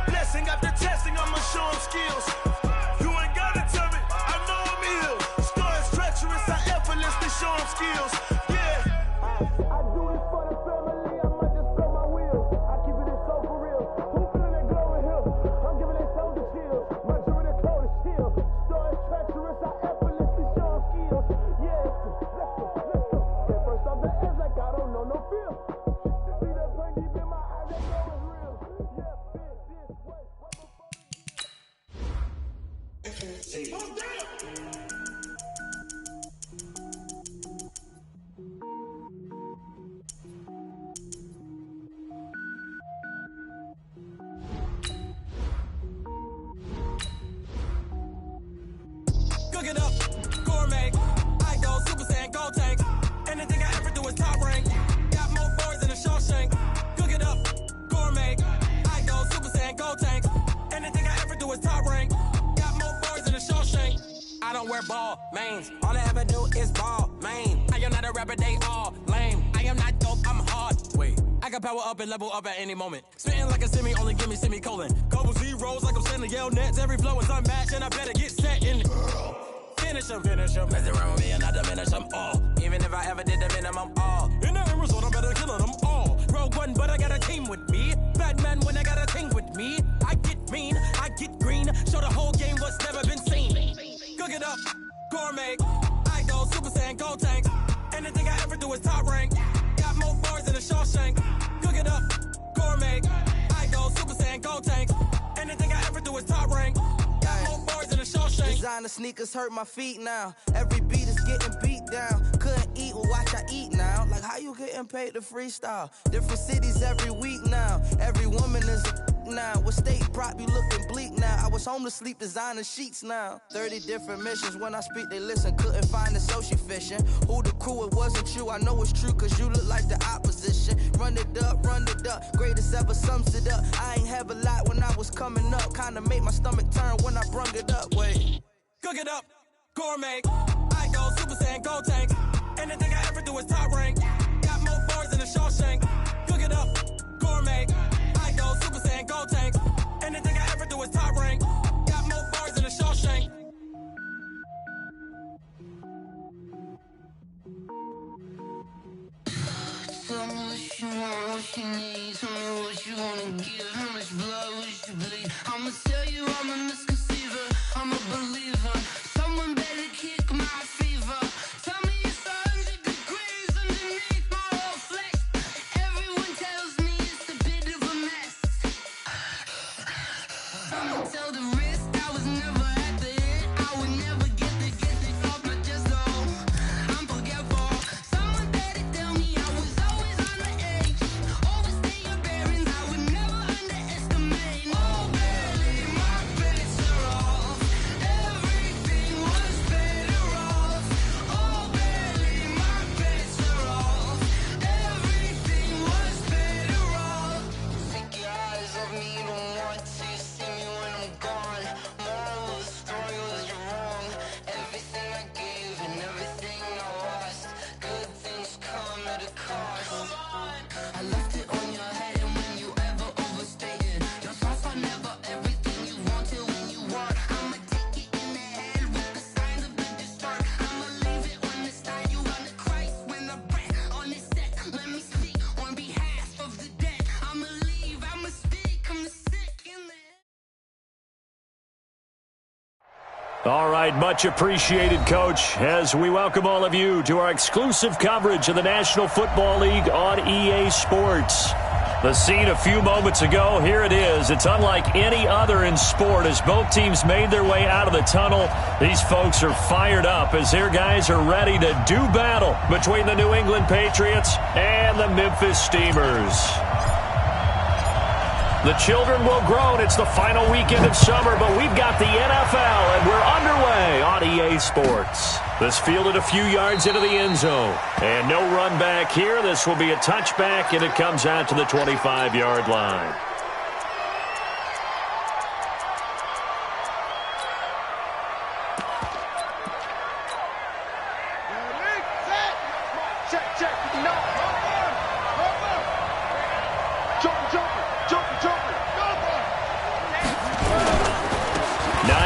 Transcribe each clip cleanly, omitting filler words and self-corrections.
Blessing after testing, I'ma show him skills. You ain't gotta tell me, I know I'm ill. Star is treacherous, I effortlessly show him skills. Yeah. I do this for the family, I might just throw my wheels. I keep it so for real. Who feeling that glowing hill? I'm giving it soldier chills. My jewelry cold is chill. Star is treacherous, I effortlessly show him skills. Yeah, let's go. At first off the edge like I don't know no feel. See that pain deep in my eyes, that glow is real. Yeah, fit this way. Cook it up, gourmet. I go Super Saiyan, gold tank. Anything I ever do is top rank. Got more boys than a Shawshank. Cook it up, gourmet. I go Super Saiyan, gold tank. Anything I ever do is top rank. Got more boys than a Shawshank. I don't wear ball mains. All I ever do is ball main. I am not a rapper, they all lame. I am not dope, I'm hard. Wait, I can power up and level up at any moment. Spitting like a semi, only give me semicolon. Couple zeros like I'm sending yell nets. Every flow is unmatched and I better get set in. Finish them. Mess around with me and I diminish them all. Even if I ever did the minimum, all. In the end result, I'm better killing them all. Rogue One, but I got a team with me. Batman when I got a team with me. I get mean, I get green. Show the whole game what's never been seen. Cook it up, gourmet. I go Super Saiyan, gold tank. Anything I ever do is top rank. Got more bars than a Shawshank. Cook it up, gourmet. I go Super Saiyan, gold tank. Anything I ever do is top rank. Got more bars than a Shawshank. Designer sneakers hurt my feet now. Every beat is getting beat down. Couldn't eat, well watch I eat now. Like how you getting paid to freestyle? Different cities every week now. Every woman is a now. With state prop, you looking bleak now. I was home to sleep, designer sheets now. 30 different missions. When I speak, they listen. Couldn't find the social fishing. Who the crew, it wasn't you. I know it's true, cause you look like the opposition. Run it up. Greatest ever sums it up. I ain't have a lot when I was coming up. Kinda made my stomach turn when I brung it up. Wait. Cook it up, gourmet. I go Super Saiyan, gold tank. Anything I ever do is top rank. Got more bars than a Shawshank. Cook it up, gourmet. I go Super Saiyan, gold tank. Anything I ever do is top rank. Got more bars than a Shawshank. Tell me what you want, what you need. Tell me what you wanna give. How much blood would you bleed? I'ma tell you I'm a misconceiver. I'm a believer. Someone better kick my fever. Tell me it's 100 degrees underneath my whole flesh. Everyone tells me it's a bit of a mess. I'ma tell the risk I was never at the end. I would never get this off my chest. Oh, I'm forgetful. Someone better tell me I was always on the edge. Overstay your bearings, I would never underestimate. Oh, barely my bets are off. Everything was better off. Oh, barely my bets are off. Everything was better off. Take your eyes off me, don't want to see me when I'm gone. Moral of the story was you're wrong. Everything I gave and everything I lost. Good things come at a cost. I left it on your head, and when you ever overstated your thoughts are never everything you wanted when you want. I'ma take it in the head with the signs of the distort. I'ma leave it on the side. You run the Christ when the breath on this set. Let me speak on behalf of the dead. I'ma leave, I'ma speak, I'm the sick in the head. All right, much appreciated, Coach, as we welcome all of you to our exclusive coverage of the National Football League on EA Sports. The scene a few moments ago, here it is. It's unlike any other in sport as both teams made their way out of the tunnel. These folks are fired up as their guys are ready to do battle between the New England Patriots and the Memphis Steamers. The children will groan. It's the final weekend of summer, but we've got the NFL, and we're underway on EA Sports. This fielded a few yards into the end zone. And no run back here. This will be a touchback, and it comes out to the 25-yard line.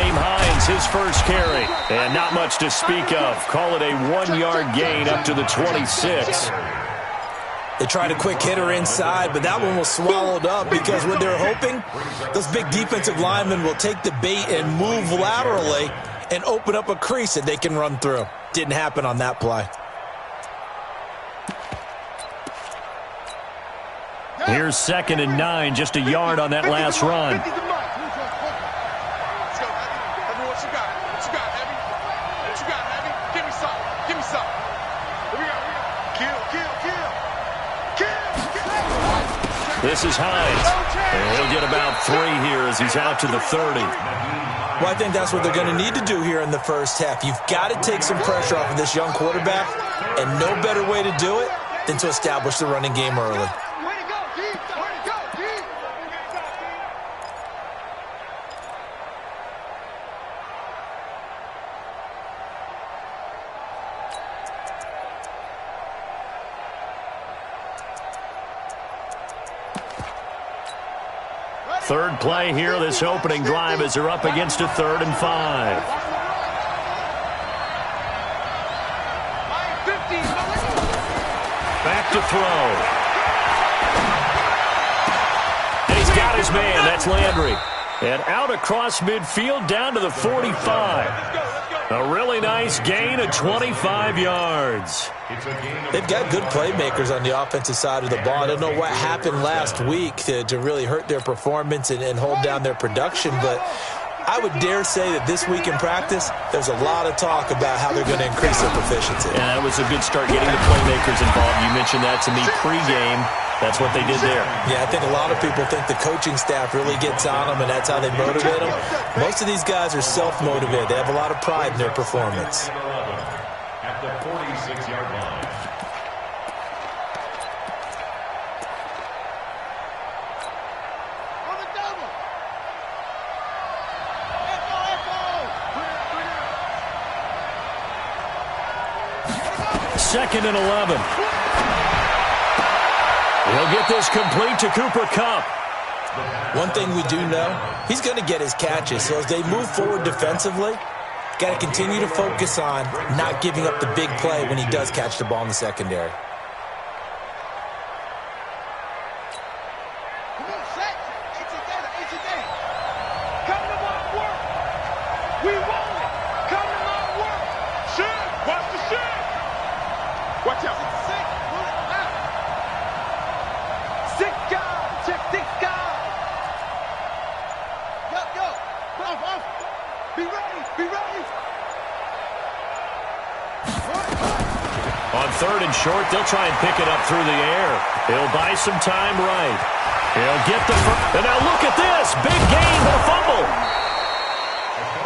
Nyheim Hines, his first carry. And not much to speak of. Call it a 1-yard gain up to the 26. They tried a quick hitter inside, but that one was swallowed up because what they're hoping, those big defensive linemen will take the bait and move laterally and open up a crease that they can run through. Didn't happen on that play. Here's 2nd and 9, just a yard on that last run. This is Hines. And he'll get about 3 here as he's out to the 30. Well, I think that's what they're going to need to do here in the first half. You've got to take some pressure off of this young quarterback, and no better way to do it than to establish the running game early. Third play here, this opening drive as they're up against a 3rd and 5. Back to throw. And he's got his man, that's Landry. And out across midfield down to the 45. A really nice gain of 25 yards. They've got good playmakers on the offensive side of the ball. I don't know what happened last week to really hurt their performance and hold down their production, but I would dare say that this week in practice, there's a lot of talk about how they're going to increase their proficiency. Yeah, that was a good start getting the playmakers involved. You mentioned that to me pregame. That's what they did there. Yeah, I think a lot of people think the coaching staff really gets on them, and that's how they motivate them. Most of these guys are self-motivated. They have a lot of pride in their performance. At the 46-yard line. Second and 11. He'll get this complete to Cooper Kupp. One thing we do know, he's going to get his catches. So as they move forward defensively, got to continue to focus on not giving up the big play when he does catch the ball in the secondary. On 3rd and short, they'll try and pick it up through the air. He'll buy some time right. He'll get the first. And now look at this. Big gain, but a fumble.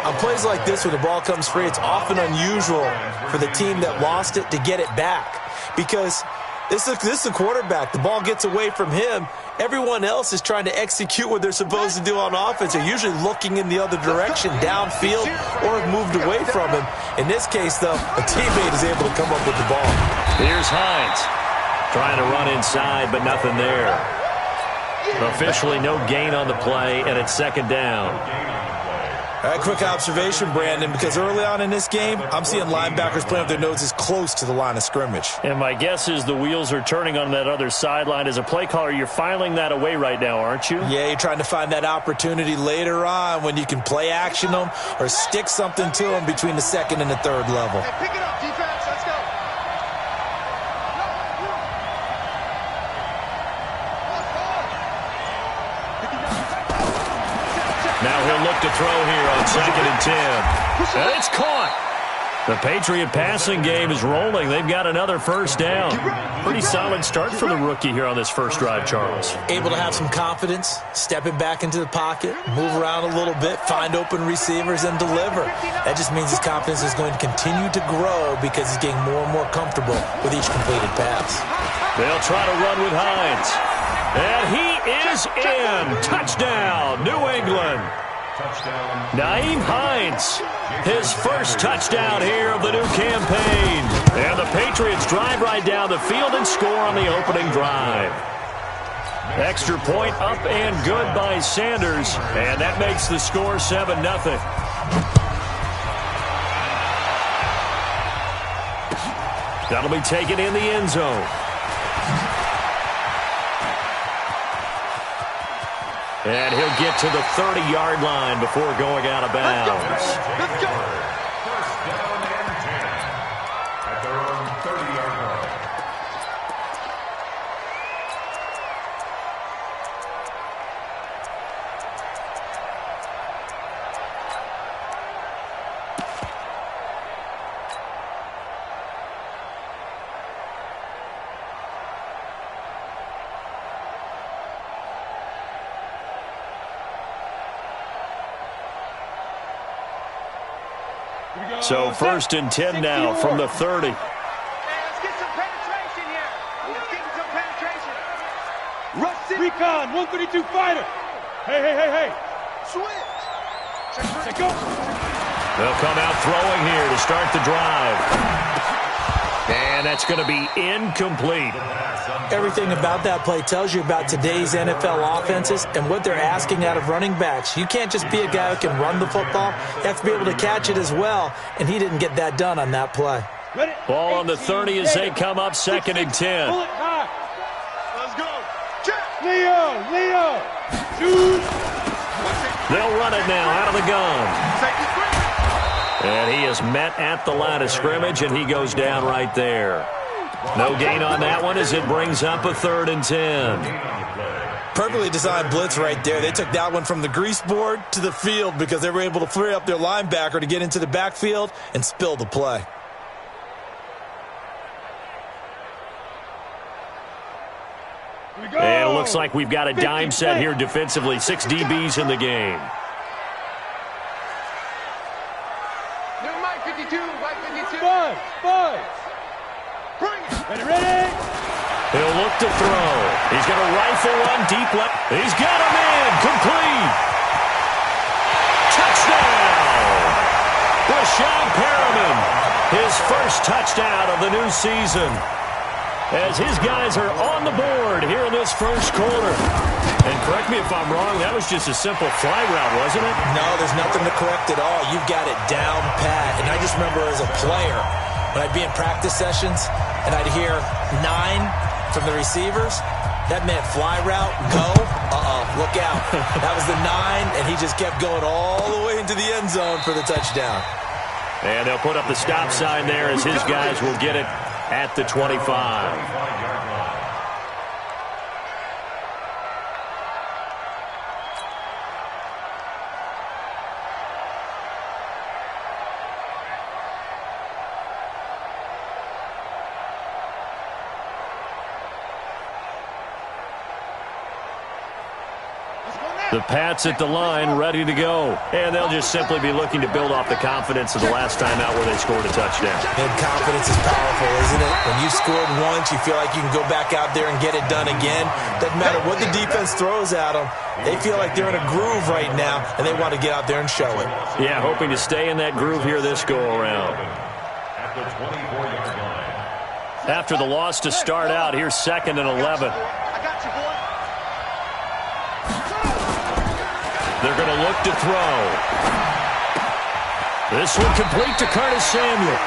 On plays like this where the ball comes free, it's often unusual for the team that lost it to get it back. Because this is a quarterback. The ball gets away from him. Everyone else is trying to execute what they're supposed to do on offense. They're usually looking in the other direction, downfield, or have moved away from him. In this case, though, a teammate is able to come up with the ball. Here's Hines. Trying to run inside, but nothing there. Officially no gain on the play, and it's 2nd down. All right, quick observation, Brandon, because early on in this game, I'm seeing linebackers playing with their noses close to the line of scrimmage. And my guess is the wheels are turning on that other sideline. As a play caller, you're filing that away right now, aren't you? Yeah, you're trying to find that opportunity later on when you can play action them or stick something to them between the 2nd and the 3rd level. Hey, pick it up, defense. Let's go. Now he'll look to throw here on 2nd and 10. And it's caught. The Patriot passing game is rolling. They've got another first down. Pretty solid start for the rookie here on this first drive, Charles. Able to have some confidence, stepping back into the pocket, move around a little bit, find open receivers, and deliver. That just means his confidence is going to continue to grow because he's getting more and more comfortable with each completed pass. They'll try to run with Hines. And he is in. Touchdown, New England. Nyheim Hines, his first touchdown here of the new campaign. And the Patriots drive right down the field and score on the opening drive. Extra point up and good by Sanders. And that makes the score 7-0. That'll be taken in the end zone. And he'll get to the 30-yard line before going out of bounds. Let's go. First down and 10 at their own 30-yard line. So first and 10 now from the 30. Hey, let's get some penetration here. Let's get some penetration. Rush it. Recon, 132 fighter. Hey. Switch. Check go. They'll come out throwing here to start the drive. And that's going to be incomplete. Everything about that play tells you about today's NFL offenses and what they're asking out of running backs. You can't just be a guy who can run the football. You have to be able to catch it as well, and he didn't get that done on that play. Ball on the 30 as they come up second and 10. Let's go. Check. Leo. Shoot. They'll run it now out of the gun. Take it quick. And he is met at the line of scrimmage, and he goes down right there. No gain on that one as it brings up a 3rd and 10. Perfectly designed blitz right there. They took that one from the grease board to the field because they were able to free up their linebacker to get into the backfield and spill the play. And it looks like we've got a dime set here defensively. 6 DBs in the game. New Mike 52, Mike 52. Five. Bring it. Ready. He'll look to throw. He's going to rifle one deep left. He's got him in. Complete. Touchdown. Rashad Perriman. His first touchdown of the new season. As his guys are on the board here in this first quarter. And correct me if I'm wrong, that was just a simple fly route, wasn't it? No, there's nothing to correct at all. You've got it down pat. And I just remember as a player, when I'd be in practice sessions and I'd hear 9 from the receivers, that meant fly route, go, look out. That was the 9, and he just kept going all the way into the end zone for the touchdown. And they'll put up the stop sign there as his guys will get it at the 25. The Pats at the line, ready to go. And they'll just simply be looking to build off the confidence of the last time out where they scored a touchdown. And confidence is powerful, isn't it? When you scored once, you feel like you can go back out there and get it done again. Doesn't matter what the defense throws at them. They feel like they're in a groove right now, and they want to get out there and show it. Yeah, hoping to stay in that groove here this go-around. At the 24-yard line. After the loss to start out, here's 2nd and 11. I got you, boy. They're going to look to throw. This one complete to Curtis Samuel.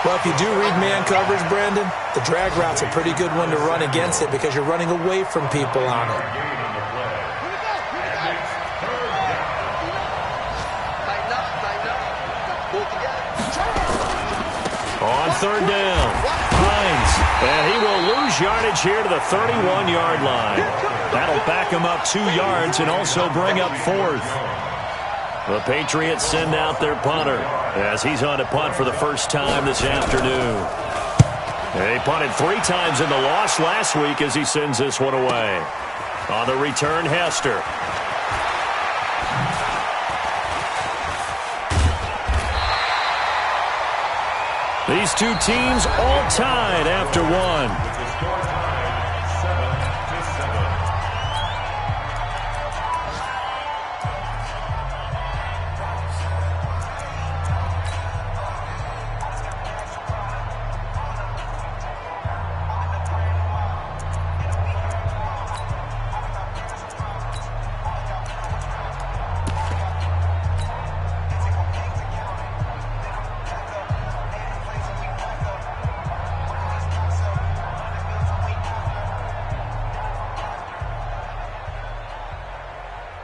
Well, if you do read man coverage, Brandon, the drag route's a pretty good one to run against it because you're running away from people on it. On 3rd down, Hines. And he will lose yardage here to the 31-yard line. That'll back him up 2 yards and also bring up 4th. The Patriots send out their punter as he's on to punt for the first time this afternoon. They punted 3 times in the loss last week as he sends this one away. On the return, Hester. These two teams all tied after one.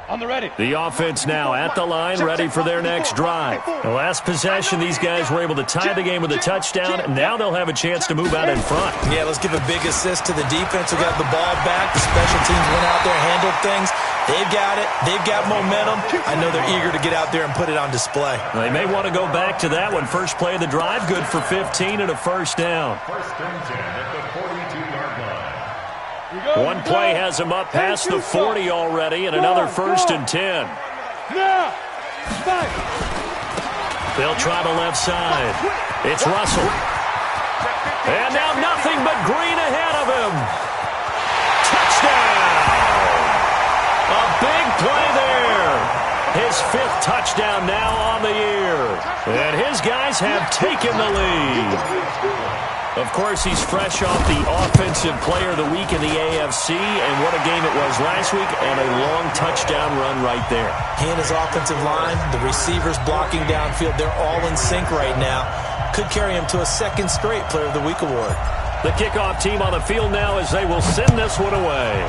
On the ready. The offense now at the line, ready for their next drive. The last possession, these guys were able to tie the game with a touchdown, and now they'll have a chance to move out in front. Yeah, let's give a big assist to the defense who got the ball back. The special teams went out there, handled things. They've got it. They've got momentum. I know they're eager to get out there and put it on display. They may want to go back to that one. First play of the drive, good for 15 and a first down. First and 10 at the 42-yard line. One play has him up past the 40 already, and another first and 10. Now. Back. They'll try the left side. It's Russell. And now nothing but green ahead of him. Touchdown! A big play there. His 5th touchdown now on the year. And his guys have taken the lead. Of course, he's fresh off the Offensive Player of the Week in the AFC, and what a game it was last week, and a long touchdown run right there. He and his offensive line, the receivers blocking downfield, they're all in sync right now. Could carry him to a 2nd straight Player of the Week award. The kickoff team on the field now as they will send this one away.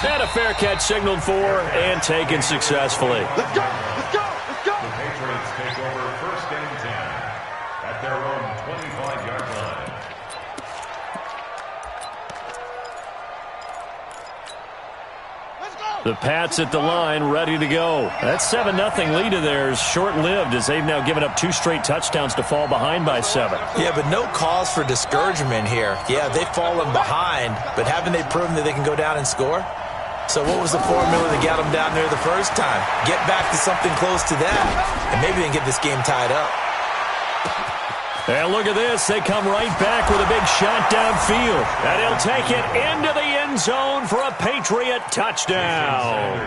And a fair catch signaled for and taken successfully. Let's go. Let's go. Let's go. The Patriots take over first and 10 at their own 25-yard line. The Pats at the line, ready to go. That 7-0 lead of theirs short-lived as they've now given up 2 straight touchdowns to fall behind by 7. Yeah, but no cause for discouragement here. Yeah, they've fallen behind, but haven't they proven that they can go down and score? So what was the formula that got them down there the first time? Get back to something close to that, and maybe they can get this game tied up. And look at this. They come right back with a big shot downfield. And he'll take it into the end zone for a Patriot touchdown.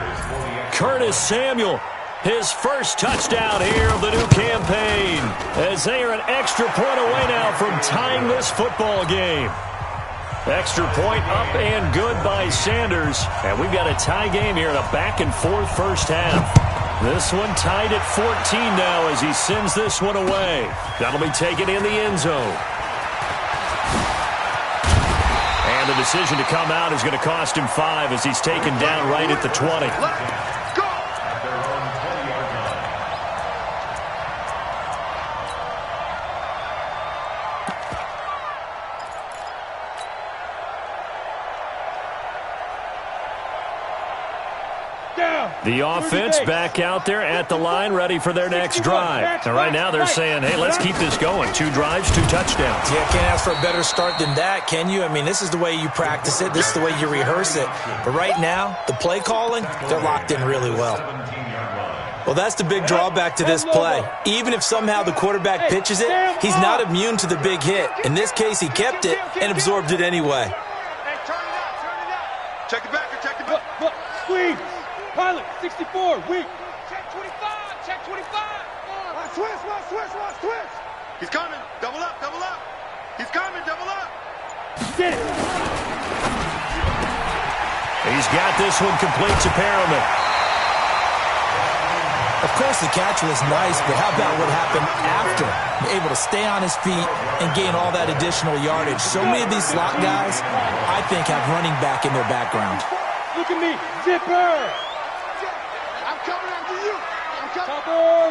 Curtis Samuel, his first touchdown here of the new campaign, as they are an extra point away now from tying this football game. Extra point up and good by Sanders. And we've got a tie game here in a back-and-forth first half. This one tied at 14 now as he sends this one away. That'll be taken in the end zone. And the decision to come out is going to cost him 5 as he's taken down right at the 20. The offense back out there at the line, ready for their next drive. And right now they're saying, hey, let's keep this going. 2 drives, 2 touchdowns. Yeah, can't ask for a better start than that, can you? I mean, this is the way you practice it. This is the way you rehearse it. But right now, the play calling, they're locked in really well. Well, that's the big drawback to this play. Even if somehow the quarterback pitches it, he's not immune to the big hit. In this case, he kept it and absorbed it anyway. Hey, turn it out. Check the back. Squeeze. Pilot, 64, weak. Check 25, check 25. Watch twist. He's coming, double up. He's coming, double up. Get it. He's got this one complete to Perriman. Of course, the catch was nice, but how about what happened after? Able to stay on his feet and gain all that additional yardage. So many of these slot guys, I think, have running back in their background. Look at me, zipper. I'm coming after you. Topper.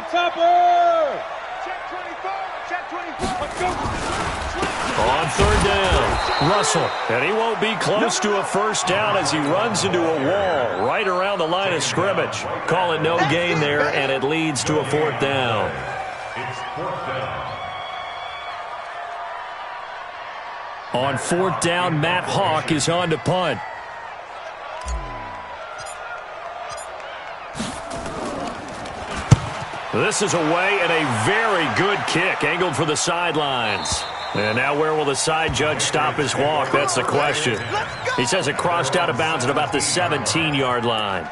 Check 24. Let's go. On 3rd down, Russell. And he won't be close to a first down as he runs into a wall right around the line of scrimmage. Call it no gain there, and it leads to a 4th down. It's 4th down. On 4th down, Matt Hawk is on to punt. This is away and a very good kick, angled for the sidelines. And now where will the side judge stop his walk? That's the question. He says it crossed out of bounds at about the 17-yard line.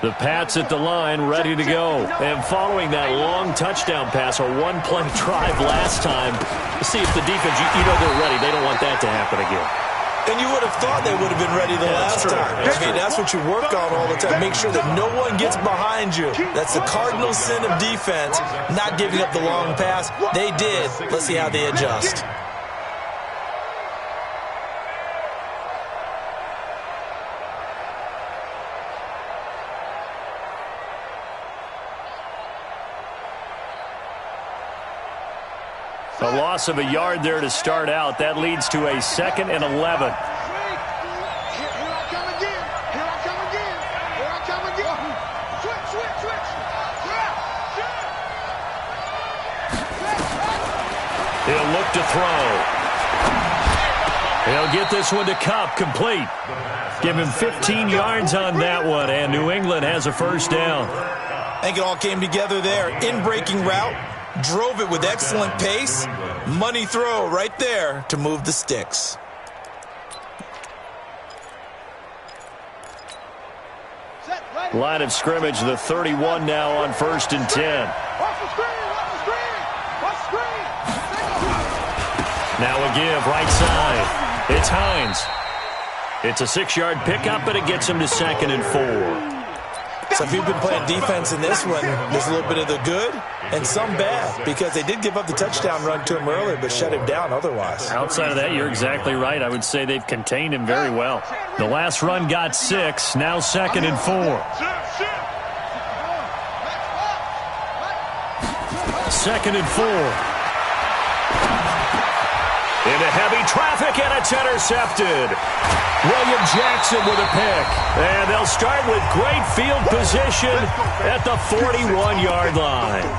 The Pats at the line, ready to go. And following that long touchdown pass, a one-play drive last time, see if the defense, you know they're ready. They don't want that to happen again. And you would have thought they would have been ready the last time. That's what you work on all the time. Make sure that no one gets behind you. That's the cardinal sin of defense, not giving up the long pass. They did. Let's see how they adjust. A loss of a yard there to start out. That leads to a 2nd and 11. He'll look to throw. He'll get this one to Cup, complete. Give him 15 yards on that one, and New England has a first down. I think it all came together there. In-breaking route, drove it with excellent pace. Money throw right there to move the sticks. Line of scrimmage, the 31 now on 1st and 10. Now a give, right side. It's Hines. It's a 6-yard pickup, but it gets him to 2nd and 4. So if you've been playing defense in this one, there's a little bit of the good and some bad, because they did give up the touchdown run to him earlier, but shut him down otherwise. Outside of that, you're exactly right. I would say they've contained him very well. The last run got 6, now 2nd and 4. 2nd and 4. Into heavy traffic, and it's intercepted. William Jackson with a pick. And they'll start with great field position at the 41-yard line.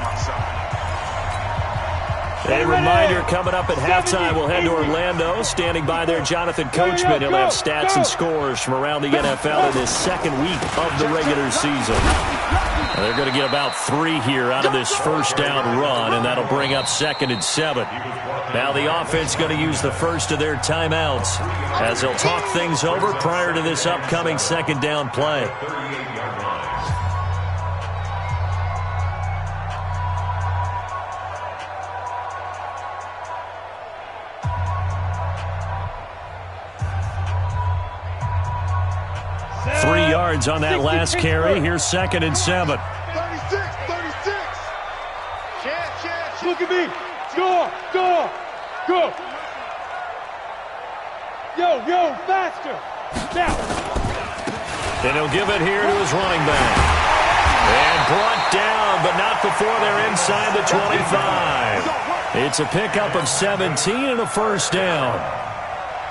A reminder, coming up at halftime, we'll head to Orlando. Standing by there, Jonathan Coachman. He'll have stats and scores from around the NFL in this 2nd week of the regular season. And they're going to get about 3 here out of this first down run, and that'll bring up 2nd and 7. Now the offense going to use the first of their timeouts as they'll talk things over prior to this upcoming 2nd down play. On that last carry. Here's 2nd and 7. 36. Look at me. Go. Yo, faster. Now. And he'll give it here to his running back. And brought down, but not before they're inside the 25. It's a pickup of 17 and a first down.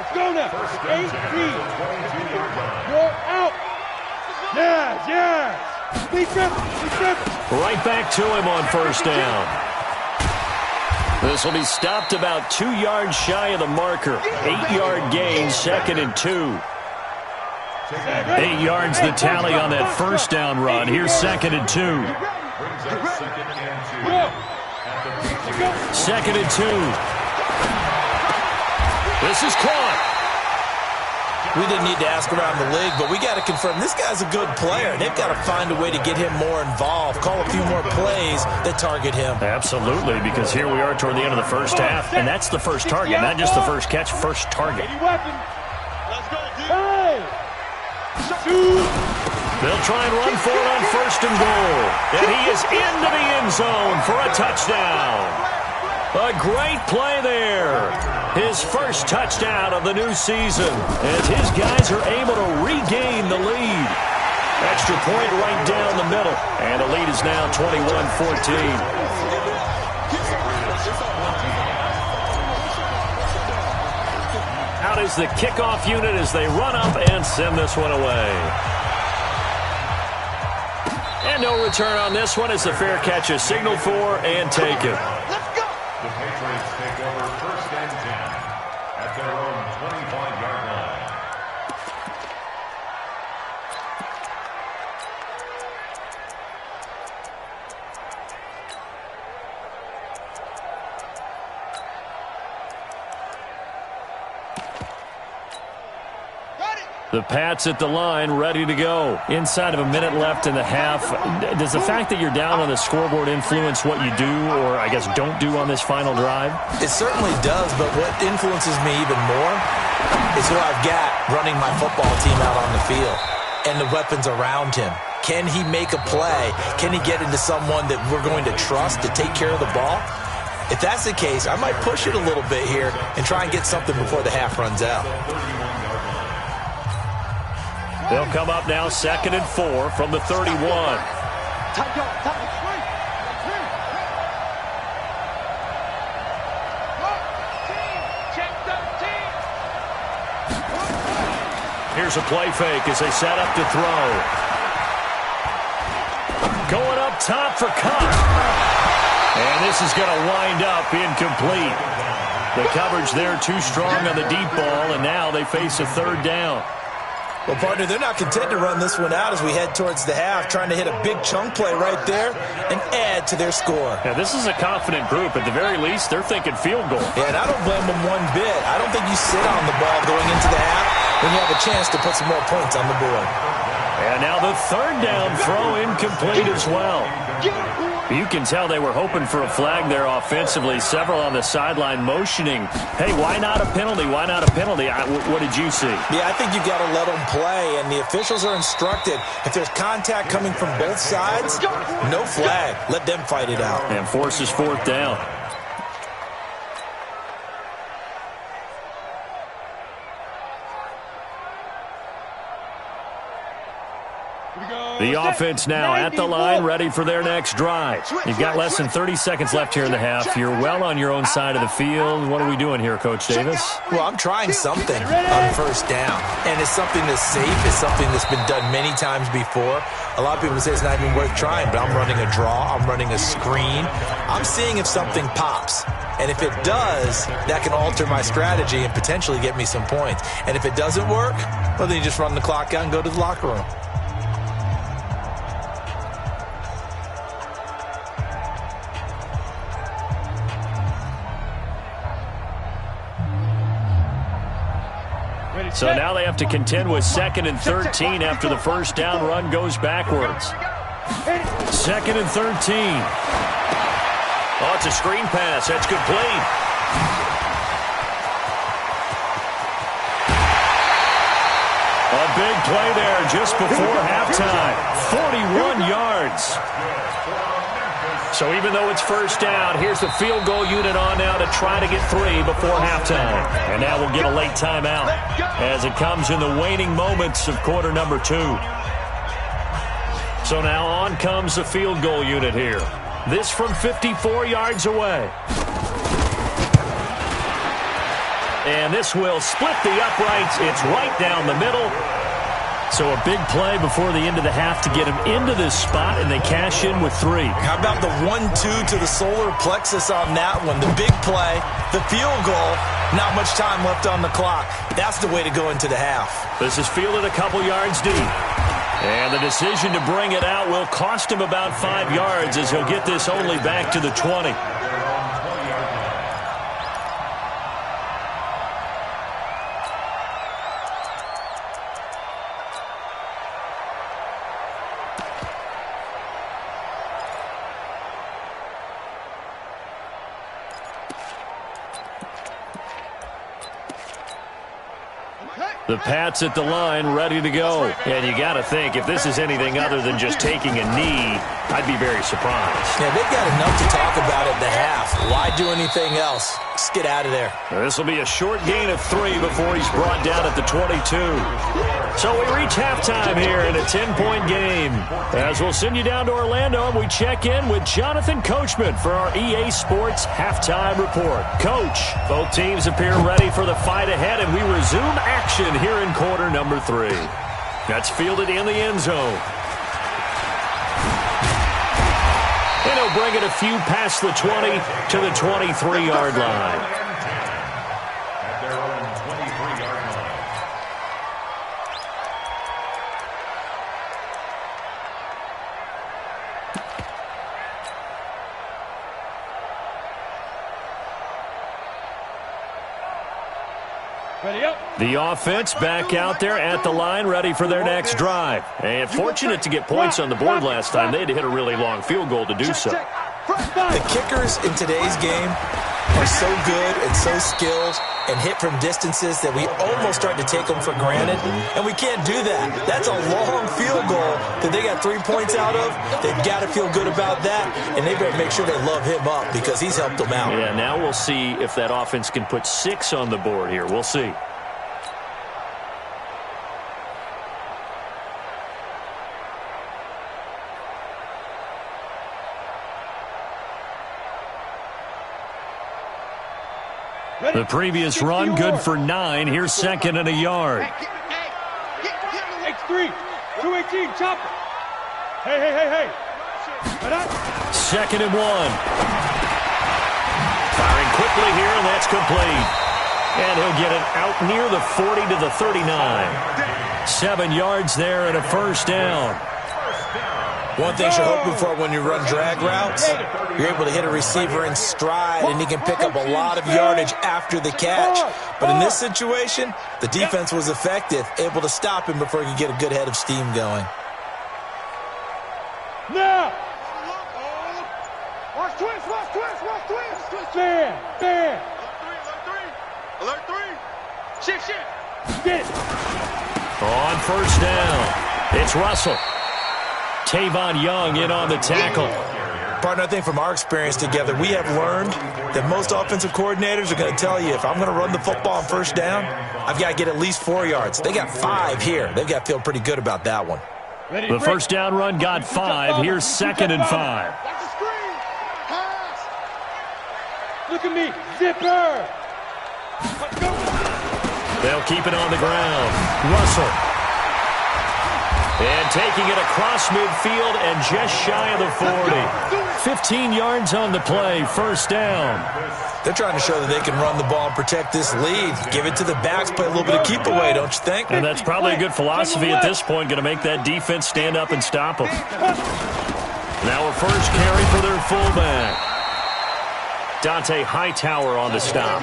Let's go now. 18. You're out. Yeah. Be tripping. Right back to him on first down. This will be stopped about 2 yards shy of the marker. 8-yard gain, 2nd and 2. 8 yards the tally on that first down run. Here's 2nd and 2. 2nd and 2. This is caught. We didn't need to ask around the league, but we got to confirm this guy's a good player. They've got to find a way to get him more involved, call a few more plays that target him. Absolutely, because here we are toward the end of the first half, and that's the first target, not just the first catch, first target. They'll try and run for it on 1st and goal, and he is into the end zone for a touchdown. A great play there. His first touchdown of the new season as his guys are able to regain the lead. Extra point right down the middle, and the lead is now 21-14. Out is the kickoff unit as they run up and send this one away. And no return on this one as the fair catch is signaled for and taken. The Patriots take over 1st and 10 at their own 25-yard line. The Pats at the line, ready to go. Inside of a minute left in the half. Does the fact that you're down on the scoreboard influence what you do, or I guess don't do on this final drive? It certainly does, but what influences me even more is who I've got running my football team out on the field and the weapons around him. Can he make a play? Can he get into someone that we're going to trust to take care of the ball? If that's the case, I might push it a little bit here and try and get something before the half runs out. They'll come up now 2nd and 4 from the 31. Here's a play fake as they set up to throw. Going up top for Cup. And this is going to wind up incomplete. The coverage there too strong on the deep ball, and now they face a 3rd down. Well, partner, they're not content to run this one out as we head towards the half, trying to hit a big chunk play right there and add to their score. Yeah, this is a confident group. At the very least, they're thinking field goal. Yeah, and I don't blame them one bit. I don't think you sit on the ball going into the half when you have a chance to put some more points on the board. And now the 3rd down throw incomplete as well. You can tell they were hoping for a flag there offensively. Several on the sideline motioning, hey, why not a penalty? Why not a penalty? What did you see? Yeah, I think you've got to let them play, and the officials are instructed. If there's contact coming from both sides, no flag. Let them fight it out. And forces 4th down. The offense now at the line, ready for their next drive. You've got less than 30 seconds left here in the half. You're well on your own side of the field. What are we doing here, Coach Davis? Well, I'm trying something on 1st down, and it's something that's safe. It's something that's been done many times before. A lot of people say it's not even worth trying, but I'm running a draw. I'm running a screen. I'm seeing if something pops. And if it does, that can alter my strategy and potentially get me some points. And if it doesn't work, well, then you just run the clock out and go to the locker room. So now they have to contend with 2nd and 13 after the 1st down run goes backwards. 2nd and 13. Oh, it's a screen pass. That's complete. A big play there just before halftime. 41 yards. So even though it's 1st down, here's the field goal unit on now to try to get 3 before halftime. And now we'll get a late timeout as it comes in the waning moments of quarter number 2. So now on comes the field goal unit here. This from 54 yards away. And this will split the uprights. It's right down the middle. So a big play before the end of the half to get him into this spot, and they cash in with 3. How about the 1-2 to the solar plexus on that one? The big play, the field goal, not much time left on the clock. That's the way to go into the half. This is fielded a couple yards deep. And the decision to bring it out will cost him about 5 yards as he'll get this only back to the 20. The Pats at the line, ready to go. And you got to think, if this is anything other than just taking a knee, I'd be very surprised. Yeah, they've got enough to talk about at the half. Why do anything else? Just get out of there. This will be a short gain of 3 before he's brought down at the 22. So we reach halftime here in a 10-point game. As we'll send you down to Orlando, and we check in with Jonathan Coachman for our EA Sports Halftime Report. Coach, both teams appear ready for the fight ahead, and we resume action here in quarter number 3. That's fielded in the end zone. And he'll bring it a few past the 20 to the 23-yard line. At their own 23-yard line. The offense back out there at the line, ready for their next drive. And fortunate to get points on the board last time. They had to hit a really long field goal to do so. The kickers in today's game are so good and so skilled and hit from distances that we almost start to take them for granted, and we can't do that. That's a long field goal that they got 3 points out of. They've got to feel good about that, and they better make sure they love him up because he's helped them out. Yeah, now we'll see if that offense can put 6 on the board here. We'll see. The previous run, good for 9. Here's second and a yard. X3, 218, chopper. Hey. Second and 1. Firing quickly here, and that's complete. And he'll get it out near the 40 to the 39. 7 yards there and a first down. One thing you're hoping for when you run drag routes, you're able to hit a receiver in stride, and he can pick up a lot of yardage after the catch. But in this situation, the defense was effective, able to stop him before he could get a good head of steam going. Now! Watch twist! Bam! Alert 3! Shift! Get it! On first down, it's Russell. Tavon Young in on the tackle. Partner, I think from our experience together, we have learned that most offensive coordinators are going to tell you, if I'm going to run the football on first down, I've got to get at least 4 yards. They got 5 here. They've got to feel pretty good about that one. The first down run got 5. Here's second and 5. Watch the screen! Pass! Look at me! Zipper! Let's go! They'll keep it on the ground. Russell. And taking it across midfield and just shy of the 40. 15 yards on the play, first down. They're trying to show that they can run the ball and protect this lead. Give it to the backs, play a little bit of keep away, don't you think? And that's probably a good philosophy at this point, going to make that defense stand up and stop them. Now a first carry for their fullback. Dante Hightower on the stop.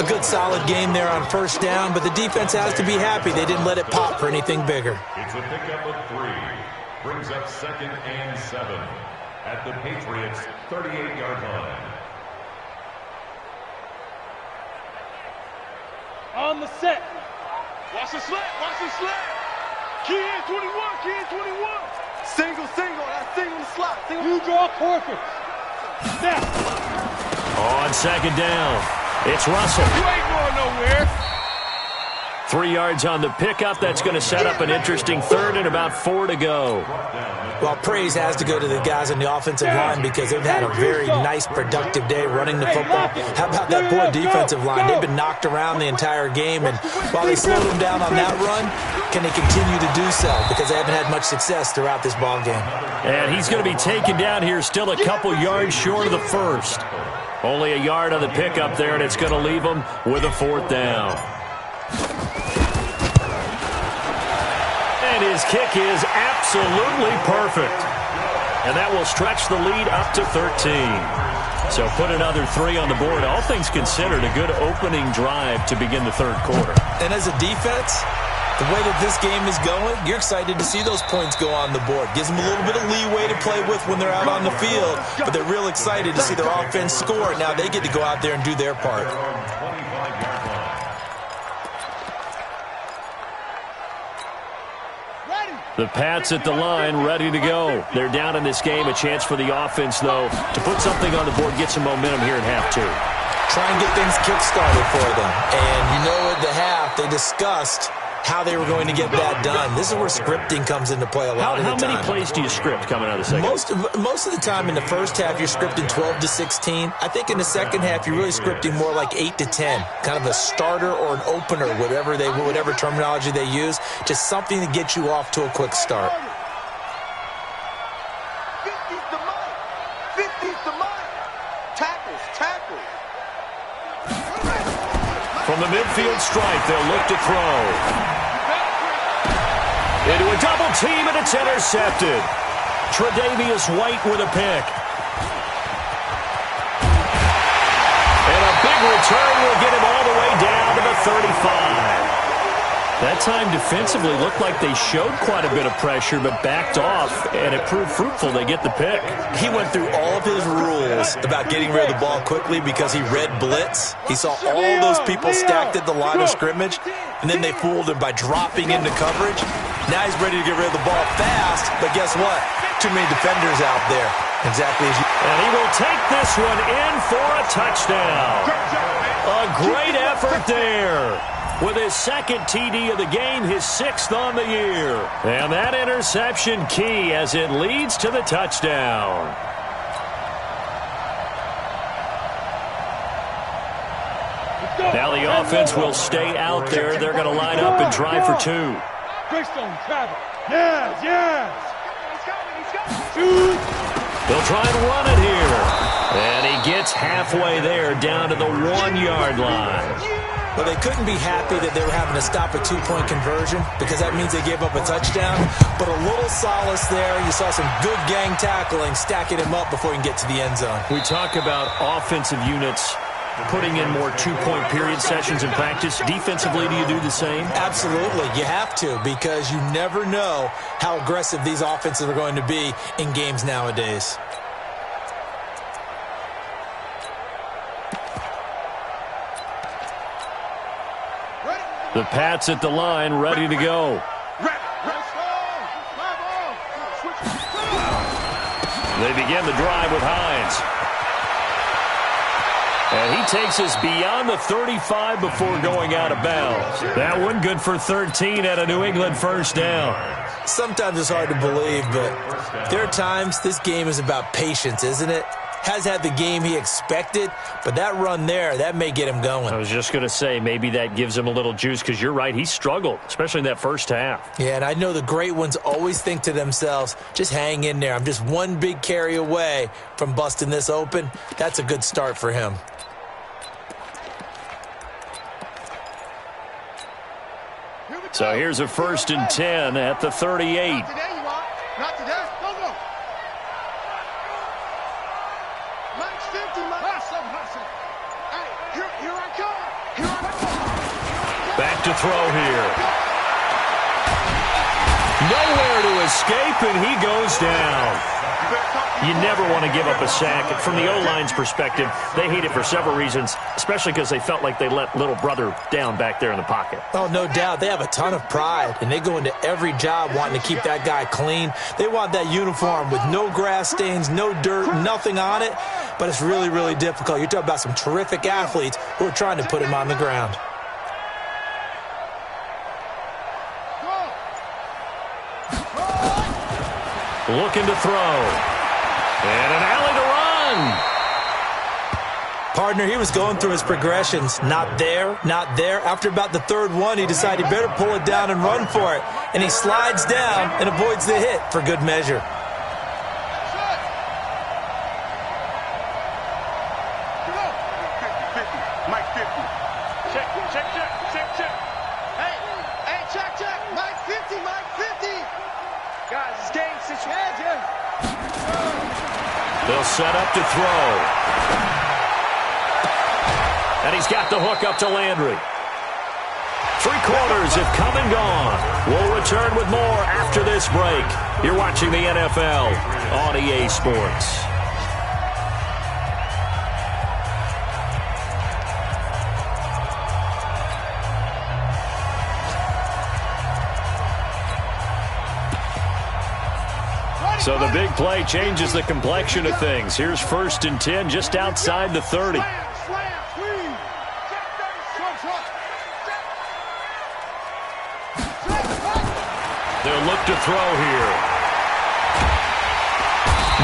A good solid game there on first down, but the defense has to be happy. They didn't let it pop for anything bigger. It's a pickup of 3. Brings up second and 7 at the Patriots' 38-yard line. On the set. Watch the slant. Key in 21. Single. That's single the slot. You draw Corcoran. Now. On second down, it's Russell. You ain't going nowhere. 3 yards on the pickup. That's going to set up an interesting third and about 4 to go. Well, praise has to go to the guys on the offensive line because they've had a very nice, productive day running the football. How about that poor defensive line? They've been knocked around the entire game, and while they slowed them down on that run, can they continue to do so? Because they haven't had much success throughout this ball game. And he's going to be taken down here, still a couple yards short of the first. Only a yard on the pickup there, and it's going to leave them with a 4th down. And his kick is absolutely perfect. And that will stretch the lead up to 13. So put another 3 on the board. All things considered, a good opening drive to begin the third quarter. And as a defense, the way that this game is going, you're excited to see those points go on the board. Gives them a little bit of leeway to play with when they're out on the field, but they're real excited to see their offense score. Now they get to go out there and do their part. The Pats at the line, ready to go. They're down in this game. A chance for the offense, though, to put something on the board, get some momentum here in half 2. Try and get things kick-started for them. And you know at the half, they discussed how they were going to get that done. This is where scripting comes into play a lot of the time. How many plays do you script coming out of the second? Most of the time in the first half, you're scripting 12 to 16. I think in the second half, you're really scripting more like 8 to 10. Kind of a starter or an opener, whatever terminology they use. Just something to get you off to a quick start. 50's the money. 50's the money. Tackles. From the midfield stripe, they'll look to throw. Into a double team, and it's intercepted. Tre'Davious White with a pick. And a big return will get him all the way down to the 35. That time defensively looked like they showed quite a bit of pressure but backed off, and it proved fruitful. They get the pick. He went through all of his rules about getting rid of the ball quickly because he read blitz. He saw all those people stacked at the line of scrimmage, and then they fooled him by dropping into coverage. Now he's ready to get rid of the ball fast, but guess what? Too many defenders out there. Exactly as you... And he will take this one in for a touchdown. A great effort there. With his second TD of the game, his 6th on the year. And that interception key as it leads to the touchdown. Now the offense will stay out there. They're going to line up and try for 2. They'll try and run it here. And he gets halfway there down to the 1-yard line. Well, they couldn't be happy that they were having to stop a 2-point conversion because that means they gave up a touchdown. But a little solace there. You saw some good gang tackling, stacking him up before he can get to the end zone. We talk about offensive units putting in more 2-point period sessions in practice. Defensively, do you do the same? Absolutely. You have to because you never know how aggressive these offenses are going to be in games nowadays. The Pats at the line, ready to go. They begin the drive with Hines. And he takes us beyond the 35 before going out of bounds. That one good for 13 at a New England first down. Sometimes it's hard to believe, but there are times this game is about patience, isn't it? Has had the game he expected, but that run there, that may get him going. I was just going to say, maybe that gives him a little juice because you're right, he struggled, especially in that first half. Yeah, and I know the great ones always think to themselves, just hang in there. I'm just one big carry away from busting this open. That's a good start for him. So here's a 1st and 10 at the 38. Not today. Go, go. Mike's 50, Mike. Hey, here I come. Here I come. Back to throw here. Nowhere to escape, and he goes down. You never want to give up a sack. From the O-line's perspective, they hate it for several reasons, especially because they felt like they let little brother down back there in the pocket. Oh, no doubt. They have a ton of pride, and they go into every job wanting to keep that guy clean. They want that uniform with no grass stains, no dirt, nothing on it, but it's really, really difficult. You're talking about some terrific athletes who are trying to put him on the ground. Looking to throw. And an alley to run. Partner, he was going through his progressions. Not there, not there. After about the 3rd one, he decided he better pull it down and run for it. And he slides down and avoids the hit for good measure. Mike 50. Check. Hey, check. Mike 50, Mike 50. Guys, it's game situation. They'll set up to throw. And he's got the hook up to Landry. 3 quarters have come and gone. We'll return with more after this break. You're watching the NFL on EA Sports. So the big play changes the complexion of things. Here's 1st and 10 just outside the 30. They'll look to throw here.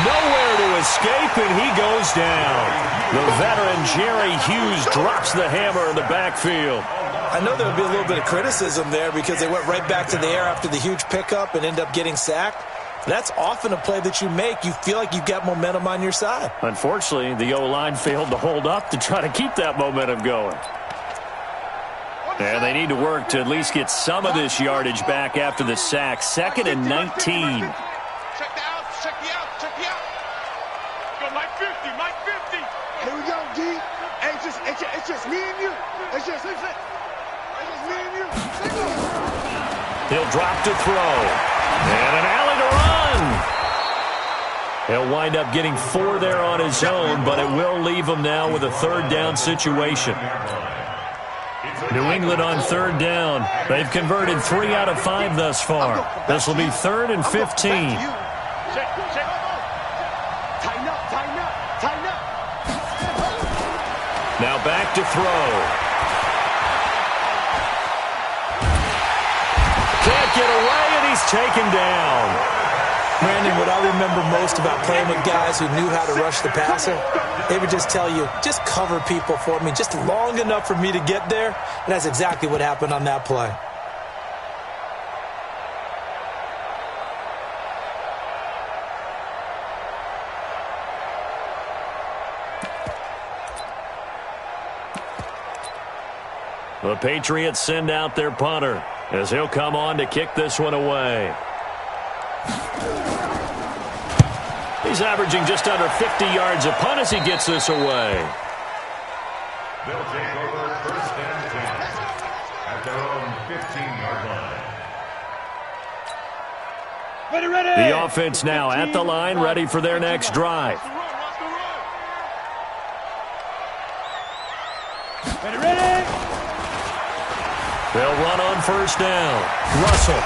Nowhere to escape, and he goes down. The veteran Jerry Hughes drops the hammer in the backfield. I know there would be a little bit of criticism there because they went right back to the air after the huge pickup and ended up getting sacked. That's often a play that you make. You feel like you've got momentum on your side. Unfortunately, the O-line failed to hold up to try to keep that momentum going. And they need to work to at least get some of this yardage back after the sack. 2nd and 19. Check the out. Go, Mike 50, Mike 50. Here we go, D. Hey, it's just me and you. It's just He'll drop to throw. And an alley to run. He'll wind up getting 4 there on his own, but it will leave him now with a third down situation. New England on third down. They've converted 3 out of 5 thus far. This will be 3rd and 15. Tighten up, tighten up, tighten up. Now back to throw. Can't get away, and he's taken down. Brandon, what I remember most about playing with guys who knew how to rush the passer, they would just tell you, just cover people for me, just long enough for me to get there. And that's exactly what happened on that play. The Patriots send out their punter as he'll come on to kick this one away. He's averaging just under 50 yards a punt as he gets this away. They'll take over 1st and 10 at their own 15-yard line. Ready, ready. The offense now at the line, ready for their next drive. Ready, ready. They'll run on 1st down. Russell.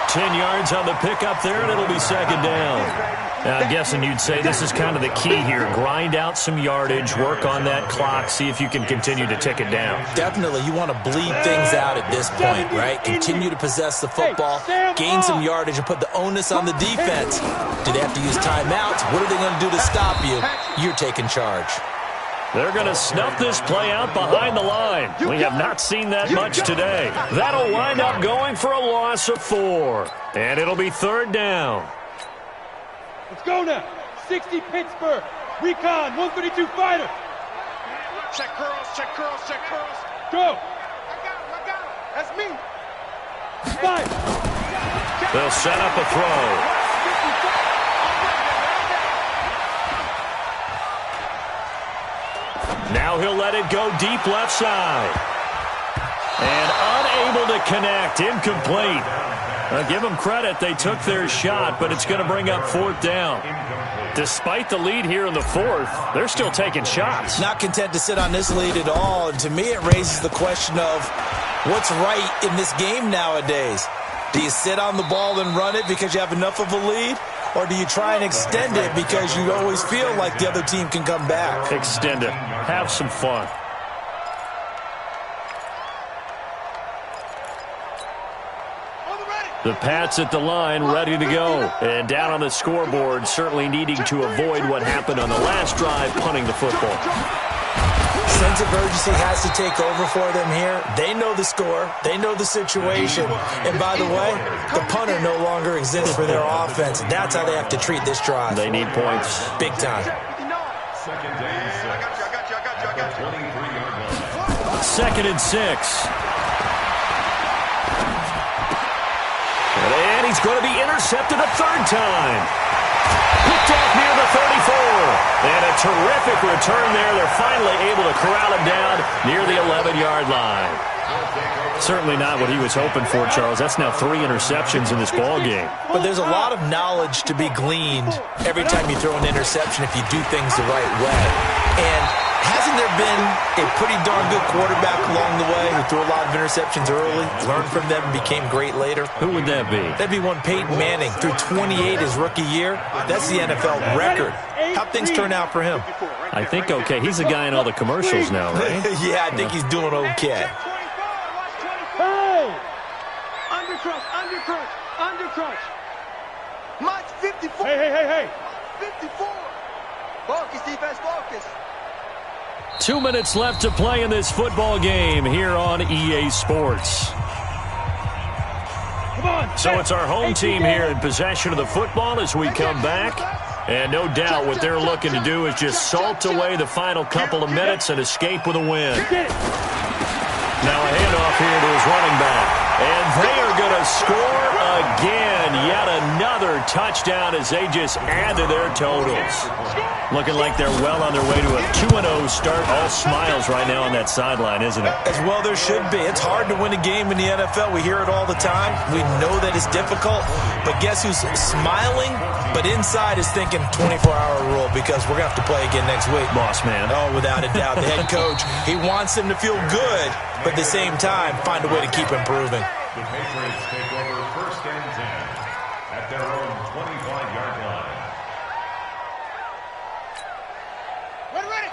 10 yards on the pickup there, and it'll be 2nd down. Now, I'm guessing you'd say this is kind of the key here. Grind out some yardage, work on that clock, see if you can continue to tick it down. Definitely, you want to bleed things out at this point, right? Continue to possess the football, gain some yardage, and put the onus on the defense. Do they have to use timeouts? What are they going to do to stop you? You're taking charge. They're going to snuff this play out behind the line. We have not seen that much today. That'll wind up going for a loss of 4. And it'll be 3rd down. Let's go now. 60 Pittsburgh. Recon, 132 fighter. Check curls, check curls, check curls. Go. I got him. That's me. Fire. They'll set up a throw. Now he'll let it go deep left side. And unable to connect. Incomplete. Give them credit. They took their shot, but it's going to bring up 4th down. Despite the lead here in the 4th, they're still taking shots. Not content to sit on this lead at all. And to me, it raises the question of what's right in this game nowadays. Do you sit on the ball and run it because you have enough of a lead? Or do you try and extend it because you always feel like the other team can come back? Extend it. Have some fun. The Pats at the line, ready to go. And down on the scoreboard, certainly needing to avoid what happened on the last drive, punting the football. Sense of urgency has to take over for them here. They know the score. They know the situation. And by the way, the punter no longer exists for their offense. That's how they have to treat this drive. They need points. Big time. 2nd and 6. 23-yard line. 2nd and 6. And he's going to be intercepted a 3rd time. Picked off near the 34. And a terrific return there. They're finally able to corral him down near the 11-yard line. Certainly not what he was hoping for, Charles. That's now 3 interceptions in this ball game. But there's a lot of knowledge to be gleaned every time you throw an interception if you do things the right way. And hasn't there been a pretty darn good quarterback along the way who threw a lot of interceptions early, learned from them, and became great later? Who would that be? That'd be one Peyton Manning. Threw 28 his rookie year. That's the NFL record. How'd things turn out for him? I think okay. He's the guy in all the commercials now, right? Yeah, I think he's doing okay. Hey! Undercrush, undercrush, undercrush. March 54. Hey. 54. Focus, defense, focus. 2 minutes left to play in this football game here on EA Sports. Come on. So it's our home team here in possession of the football as we come back. And no doubt what they're looking to do is just salt away the final couple of minutes and escape with a win. Now a handoff here to his running back. And they are going to score again. Yet another touchdown as they just add to their totals. Looking like they're well on their way to a 2-0 start. All smiles right now on that sideline, isn't it? As well there should be. It's hard to win a game in the NFL. We hear it all the time. We know that it's difficult. But guess who's smiling, but inside is thinking 24-hour rule because we're going to have to play again next week. Boss man. Oh, without a doubt. The head coach, he wants them to feel good, but at the same time, find a way to keep improving. The Patriots take over 1st and 10 at their own 25-yard line.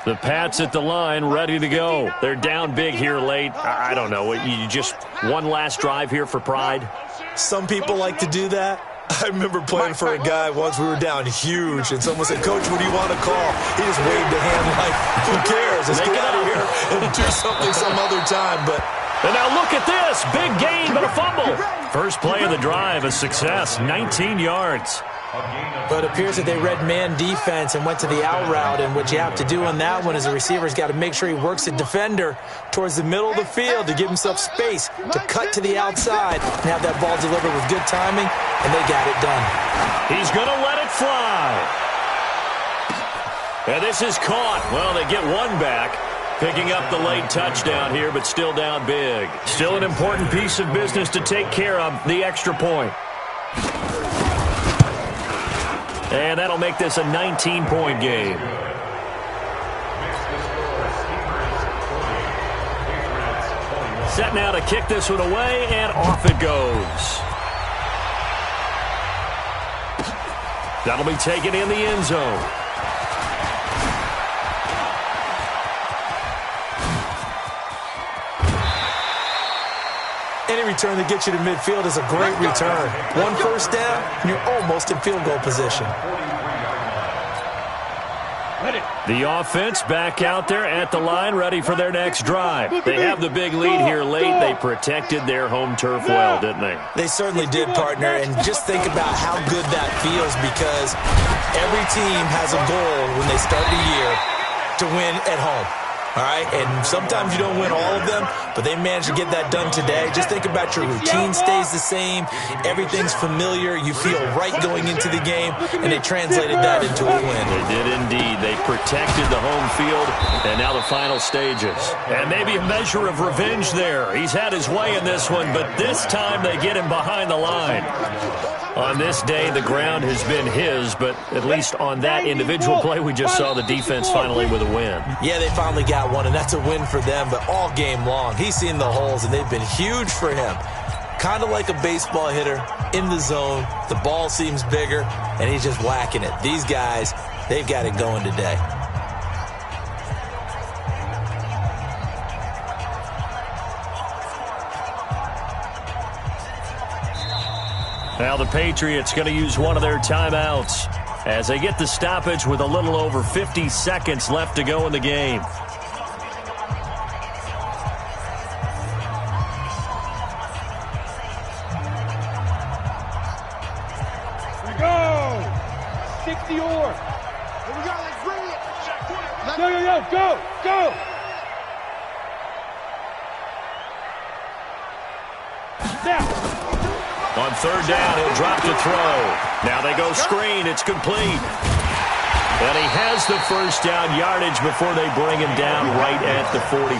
The Pats at the line, ready to go. They're down big here late. I don't know. You just one last drive here for pride? Some people like to do that. I remember playing for a guy once. We were down huge, and someone said, "Coach, what do you want to call?" He just waved a hand like, who cares? Let's get out of here and do something some other time. But and now look at this. Big gain, but a fumble. First play of the drive, a success, 19 yards. But it appears that they read man defense and went to the out route, and what you have to do on that one is the receiver's got to make sure he works the defender towards the middle of the field to give himself space to cut to the outside and have that ball delivered with good timing, and they got it done. He's going to let it fly. And this is caught. Well, they get one back. Picking up the late touchdown here, but still down big. Still an important piece of business to take care of, the extra point. And that'll make this a 19-point game. Set now to kick this one away, and off it goes. That'll be taken in the end zone. Any return that gets you to midfield is a great return. One first down, and you're almost in field goal position. The offense back out there at the line, ready for their next drive. They have the big lead here late. They protected their home turf well, didn't they? They certainly did, partner, and just think about how good that feels because every team has a goal when they start the year to win at home. All right, and sometimes you don't win all of them, but they managed to get that done today. Just think about your routine stays the same. Everything's familiar. You feel right going into the game, and they translated that into a win. They did indeed. They protected the home field, and now the final stages. And maybe a measure of revenge there. He's had his way in this one, but this time they get him behind the line. On this day, the ground has been his, but at least on that individual play, we just saw the defense finally with a win. Yeah, they finally got one, and that's a win for them, but all game long, he's seen the holes, and they've been huge for him. Kind of like a baseball hitter in the zone. The ball seems bigger, and he's just whacking it. These guys, they've got it going today. Now the Patriots going to use one of their timeouts as they get the stoppage with a little over 50 seconds left to go in the game. Here we go! 60 or. Here we go, let's bring it. Go, go! Now. On third down, he'll drop to throw. Now they go screen. It's complete. And he has the first down yardage before they bring him down right at the 45.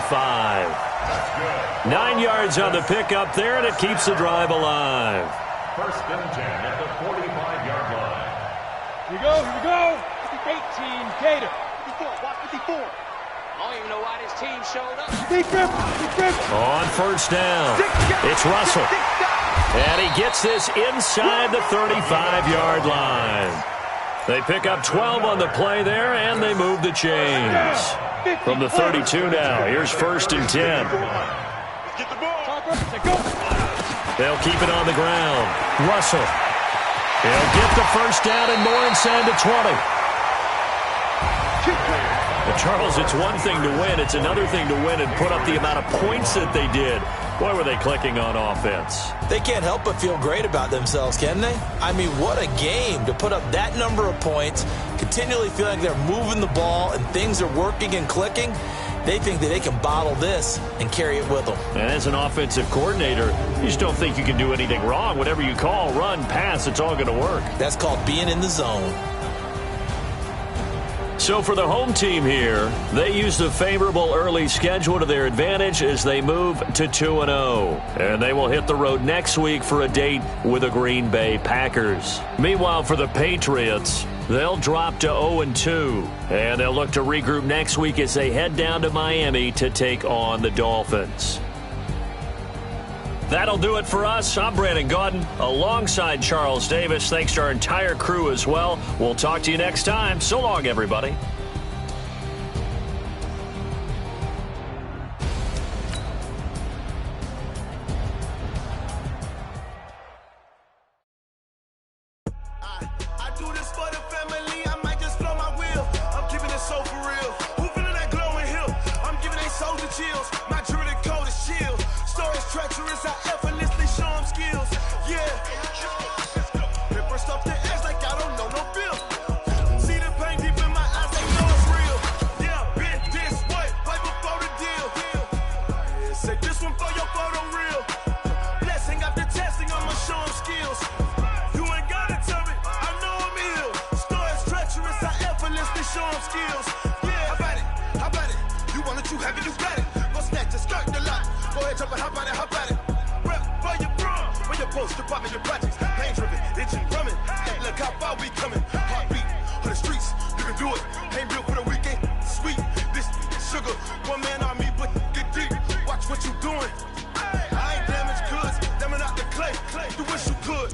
9 yards on the pickup there, and it keeps the drive alive. 1st and 10 at the 45-yard line. Here we go. 18, Gator. 54, watch 54. I don't even know why this team showed up. Defense. On first down, it's Russell. And he gets this inside the 35-yard line. They pick up 12 on the play there, and they move the chains. From the 32 now, here's 1st and 10. Get the ball. They'll keep it on the ground. Russell. He'll get the first down and more inside the 20. But Charles, it's one thing to win. It's another thing to win and put up the amount of points that they did. Boy, were they clicking on offense. They can't help but feel great about themselves, can they? I mean, what a game to put up that number of points, continually feeling like they're moving the ball and things are working and clicking. they think that they can bottle this and carry it with them. And as an offensive coordinator, you just don't think you can do anything wrong. Whatever you call, run, pass, it's all going to work. That's called being in the zone. So for the home team here, they use the favorable early schedule to their advantage as they move to 2-0. And they will hit the road next week for a date with the Green Bay Packers. Meanwhile, for the Patriots, they'll drop to 0-2. And they'll look to regroup next week as they head down to Miami to take on the Dolphins. That'll do it for us. I'm Brandon Gaudin alongside Charles Davis. Thanks to our entire crew as well. We'll talk to you next time. So long, everybody. I do this for the family. I might just blow my wheel. I'm keeping it so for real. Who feeling that glowing hill? I'm giving they soldier chills. My jewelry code is chill. Stories treacherous, I effortlessly show them skills. Yeah. Paper stuff the edge like I don't know no bill. See the pain deep in my eyes, they know it's real. Yeah, been this way, right before the deal. Say this one for your photo real. Blessing after testing, I'ma show them skills. You ain't gotta tell me, I know I'm ill. Stories treacherous, I effortlessly show them skills. Yeah, how about it? You want it, you have it, you got it. Go snatch it, skirt the lot. Go ahead, jump it, how about it? Rep for your bro, for your post, department, your projects. Pain driven, itching, drumming. Hey, look how far we coming. Heartbeat on the streets, you can do it. Ain't built for the weekend, sweet. This sugar, one man on me, but get deep. Watch what you doing. I ain't damaged goods, damn it out the clay. You wish you could.